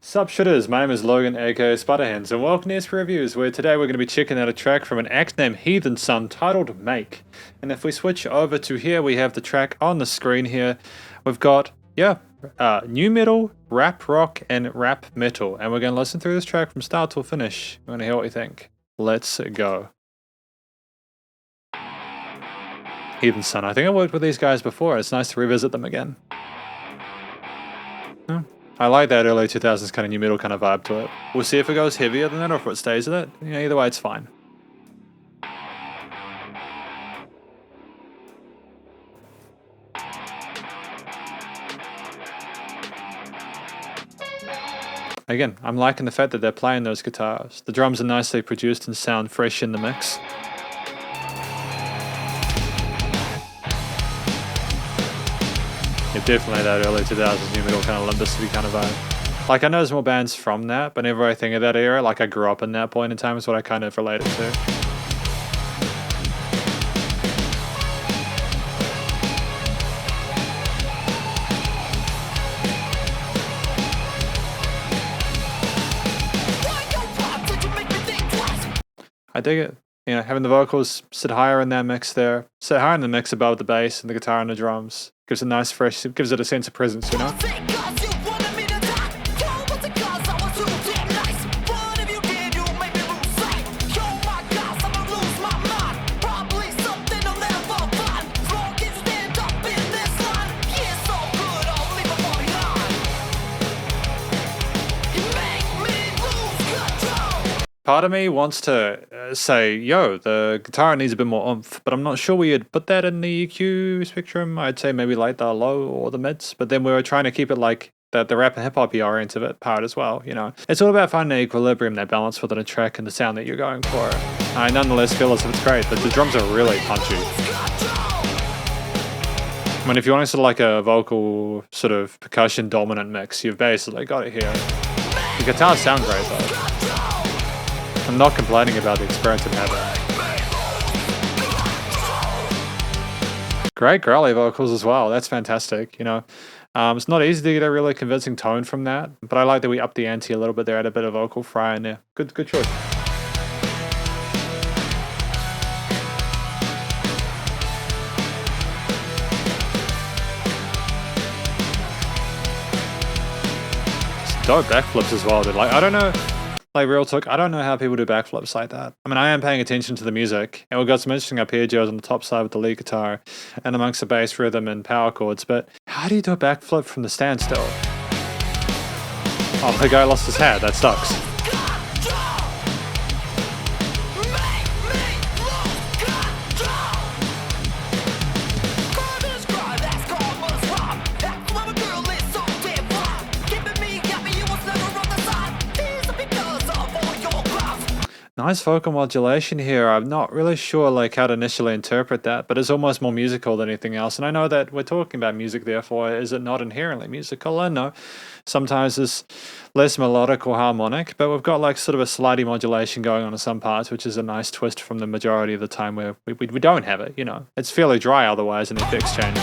Sup Shredders, my name is Logan aka Spiderhands and welcome to SP Reviews, where today we're going to be checking out a track from an act named Heathensun titled Make. And if we switch over to here, we have the track on the screen here. We've got, new metal, rap rock, and rap metal. And we're going to listen through this track from start to finish. We're going to hear what we think. Let's go. Heathensun, I think I worked with these guys before. It's nice to revisit them again. I like that early 2000s kind of new metal kind of vibe to it. We'll see if it goes heavier than that or if it stays with it. Yeah, either way, it's fine. Again, I'm liking the fact that they're playing those guitars. The drums are nicely produced and sound fresh in the mix. Definitely that early 2000s new metal kind of Limp Bizkit kind of vibe. Like, I know there's more bands from that, but whenever I think of that era, like I grew up in that point in time is what I kind of relate it to. I dig it. You know, having the vocals sit higher in that mix there, sit higher in the mix above the bass and the guitar and the drums. Gives a nice fresh, gives it a sense of presence, you know? Part of me wants to say, yo, the guitar needs a bit more oomph, but I'm not sure where you'd put that in the EQ spectrum. I'd say maybe like the low or the mids, but then we were trying to keep it like the rap and hip-hop oriented part as well, you know. It's all about finding an equilibrium, that balance within a track and the sound that you're going for. I nonetheless feel as if it's great, but the drums are really punchy. I mean, if you want sort of like a vocal sort of percussion dominant mix, you've basically got it here. The guitars sound great though. I'm not complaining about the experience I'm having. Great growly vocals as well. That's fantastic, you know. It's not easy to get a really convincing tone from that, but I like that we upped the ante a little bit there, had a bit of vocal fry in there. Good choice. Dope backflips as well, dude. Like, I don't know. Like, real talk, I don't know how people do backflips like that. I mean, I am paying attention to the music, and we've got some interesting arpeggios on the top side with the lead guitar and amongst the bass rhythm and power chords, but how do you do a backflip from the standstill? Oh, the guy lost his hat. That sucks. Nice vocal modulation here. I'm not really sure like how to initially interpret that, but it's almost more musical than anything else. And I know that we're talking about music, therefore, is it not inherently musical? I know sometimes it's less melodic or harmonic, but we've got like sort of a slidey modulation going on in some parts, which is a nice twist from the majority of the time where we don't have it, you know. It's fairly dry otherwise in the effects change.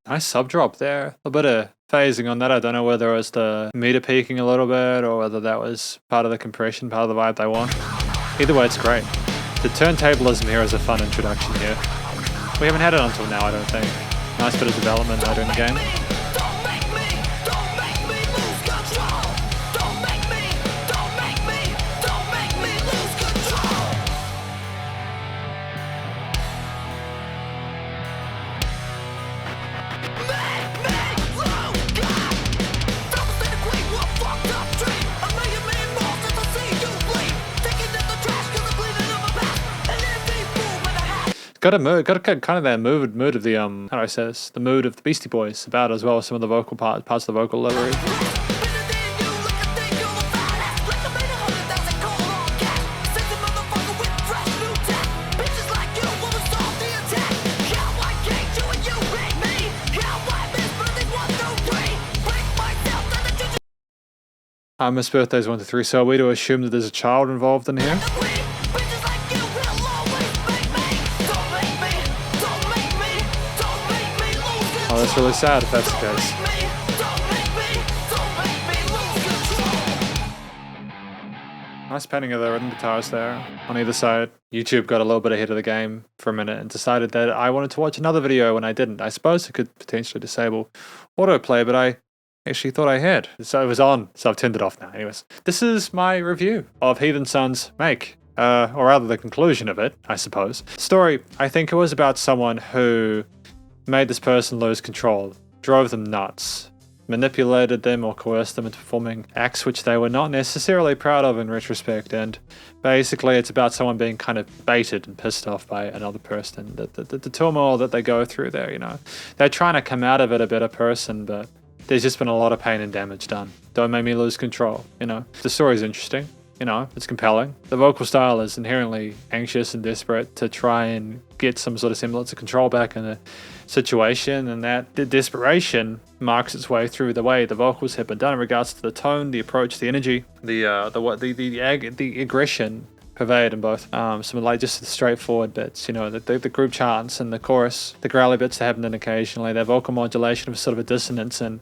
Nice sub drop there. A bit of phasing on that. I don't know whether it was the meter peaking a little bit or whether that was part of the compression, part of the vibe they want. Either way, it's great. The turntablism here is a fun introduction here. We haven't had it until now, I don't think. Nice bit of development later in the game. got a mood, got kind of that mood of the how do I say this? The mood of the Beastie Boys about as well as some of the vocal parts of the vocal delivery. Miss Birthday's 1 to 3, so are we to assume that there's a child involved in here? Oh, that's really sad if that's the case. Nice panning of the rhythm guitars there on either side. YouTube got a little bit ahead of the game for a minute and decided that I wanted to watch another video when I didn't. I suppose it could potentially disable autoplay, but I actually thought I had. So it was on, so I've turned it off now. Anyways, this is my review of Heathensun's Make. Or rather the conclusion of it, I suppose. Story, I think it was about someone who made this person lose control, drove them nuts, manipulated them or coerced them into performing acts which they were not necessarily proud of in retrospect, and basically it's about someone being kind of baited and pissed off by another person. The turmoil that they go through there, you know. They're trying to come out of it a better person, but there's just been a lot of pain and damage done. Don't make me lose control, you know. The story's interesting, you know, it's compelling. The vocal style is inherently anxious and desperate to try and get some sort of semblance of control back in a situation, and that the desperation marks its way through the way the vocals have been done in regards to the tone, the approach, the energy, the aggression pervade in both. Some like just the straightforward bits, you know, the group chants and the chorus, the growly bits that happen in occasionally, their vocal modulation of sort of a dissonance and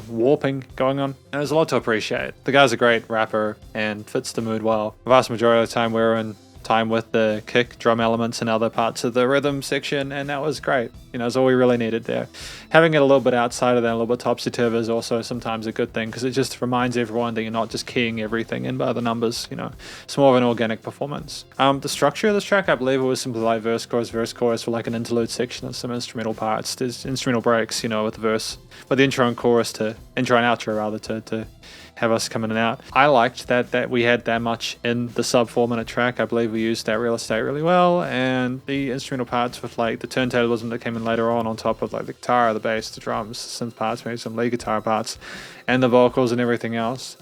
warping going on. And there's a lot to appreciate. The guy's a great rapper and fits the mood well. The vast majority of the time we're in time with the kick, drum elements and other parts of the rhythm section, and that was great. You know, it's all we really needed there. Having it a little bit outside of that, a little bit topsy-turvy is also sometimes a good thing, because it just reminds everyone that you're not just keying everything in by the numbers, you know. It's more of an organic performance. The structure of this track, I believe it was simply like verse, chorus, for like an interlude section of some instrumental parts. There's instrumental breaks, you know, with the verse, with the intro and chorus intro and outro rather, to have us come in and out. I liked that we had that much in the sub 4 minute track. I believe we used that real estate really well, and the instrumental parts with like the turntablism that came in later on top of like the guitar, the bass, the drums, synth parts, maybe some lead guitar parts, and the vocals and everything else.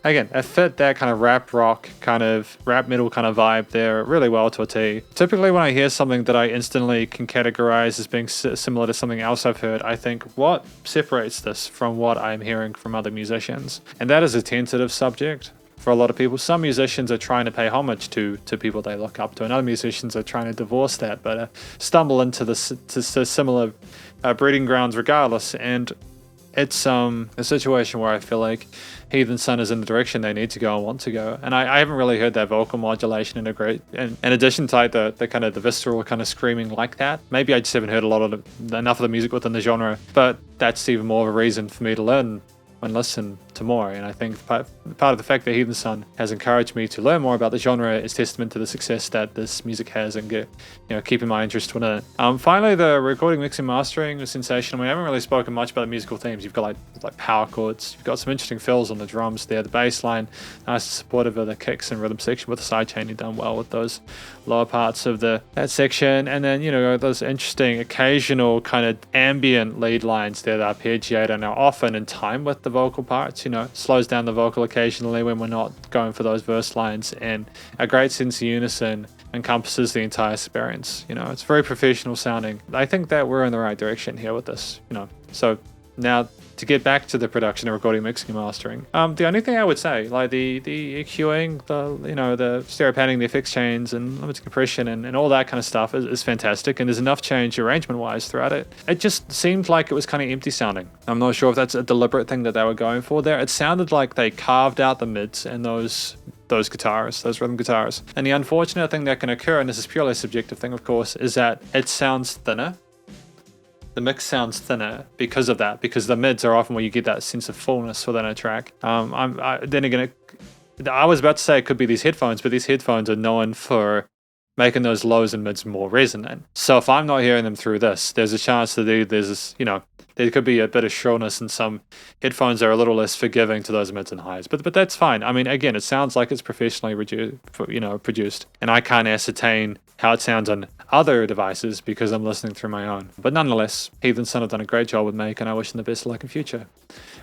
Again, it fit that kind of rap rock, kind of rap metal kind of vibe there really well to a T. Typically when I hear something that I instantly can categorize as being similar to something else I've heard, I think, what separates this from what I'm hearing from other musicians? And that is a tentative subject for a lot of people. Some musicians are trying to pay homage to people they look up to, and other musicians are trying to divorce that, but stumble into the similar breeding grounds regardless. And it's a situation where I feel like Heathensun is in the direction they need to go and want to go, and I haven't really heard that vocal modulation integrate in addition to like the kind of the visceral kind of screaming like that. Maybe I just haven't heard enough of the music within the genre, but that's even more of a reason for me to learn and listen to more. And I think part of the fact that Heathensun has encouraged me to learn more about the genre is testament to the success that this music has and keeping my interest within it. Finally, the recording, mixing, mastering was sensational. We haven't really spoken much about the musical themes. You've got like power chords. You've got some interesting fills on the drums there. The bass line, nice supportive of the kicks and rhythm section with the sidechaining done well with those lower parts of that section. And then, those interesting occasional kind of ambient lead lines there that arpeggiate and are often in time with the vocal parts, slows down the vocal occasionally when we're not going for those verse lines, and a great sense of unison encompasses the entire experience. It's very professional sounding. I think that we're in the right direction here with this, So now to get back to the production, the recording, mixing, and mastering. The only thing I would say, like the EQing, the stereo panning, the effects chains, and limited compression, and all that kind of stuff is fantastic, and there's enough change arrangement-wise throughout it. It just seemed like it was kind of empty sounding. I'm not sure if that's a deliberate thing that they were going for there. It sounded like they carved out the mids and those guitars, those rhythm guitars. And the unfortunate thing that can occur, and this is purely a subjective thing, of course, is that it sounds thinner. The mix sounds thinner because of that, because the mids are often where you get that sense of fullness within a track. Then again, I was about to say it could be these headphones, but these headphones are known for making those lows and mids more resonant. So if I'm not hearing them through this, there's a chance that there could be a bit of shrillness, and some headphones are a little less forgiving to those mids and highs. But that's fine. I mean, again, it sounds like it's professionally produced, and I can't ascertain how it sounds on other devices because I'm listening through my own. But nonetheless, Heathensun have done a great job with Make, and I wish them the best of luck in future.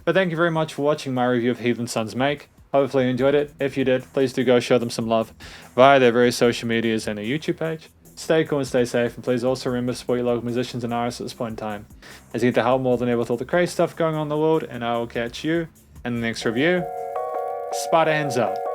But thank you very much for watching my review of Heathensun's Make. Hopefully you enjoyed it. If you did, please do go show them some love via their various social medias and their YouTube page. Stay cool and stay safe, and please also remember to support your local musicians and artists at this point in time, as you need to help more than ever with all the crazy stuff going on in the world, and I will catch you in the next review. Spiderhands Out.